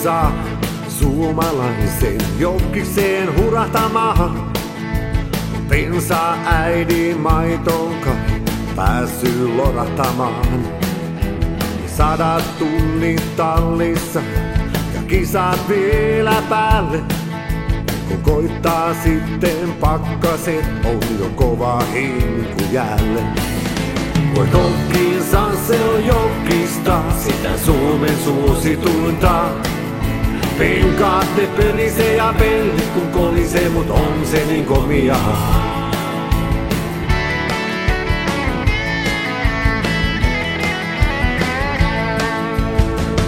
saa suomalaisen jokkiseen hurahtamaan. Pensaa äidin maiton kai päässyt lorahtamaan. 100 tunnit tallissa ja kisat vielä päälle. Kun koittaa sitten pakkaset, on jo kova hinku jälleen. Voi kokkiinsa se on jokkista, sitä Suomen suosituinta. Penkaat ne pölisee ja pellit kun kolisee, mut on se niin komia.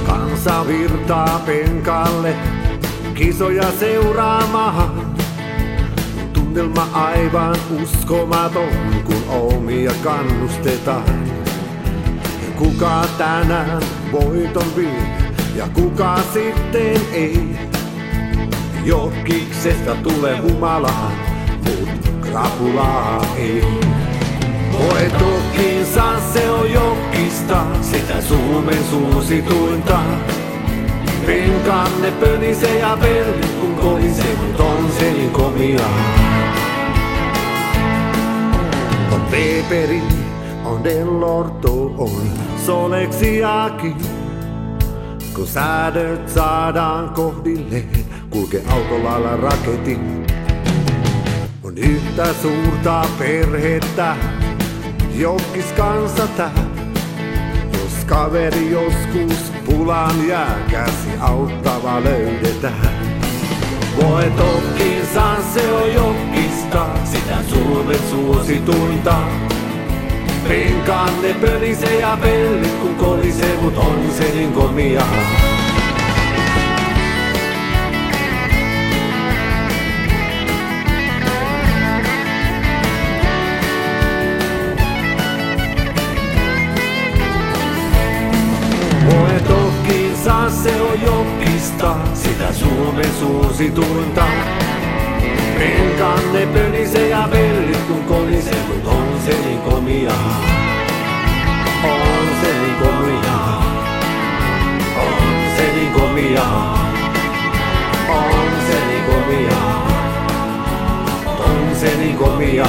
Kansa virtaa penkalle, kisoja seuraamaan. Tunnelma aivan uskomaton, kun omia kannustetaan. Ja kuka tänään voiton vie ja kuka sitten ei. Jokkiksesta tulee humalaa, mut krapulaa ei. Voittokinsa se on jokkista, sitä Suomen suosituinta. Penkanne pölisee ja pellit kun kolisee, mut on se niin komia. On Weberi, on Dell'Orto, on Solexiakin. Kun säädöt saadaan kohdilleen, kulke autolla raketin. On yhtä suurta perhettä, jokkis kansa tää. Jos kaveri joskus pulaan jää, käsi auttava löydetään. Voittokinsa se on jokkista, sitä Suomen suosituinta. Penkanne pölisee ja pellit kun kolisee, mut on se niin komia. Voittokinsa se on jokkista, sitä Suomen suosituinta. Penkanne pölisee ja pellit kun kolisee, mut on se niin komia. On se niin komia. On se niin komia. On se niin komia. On se niin komia.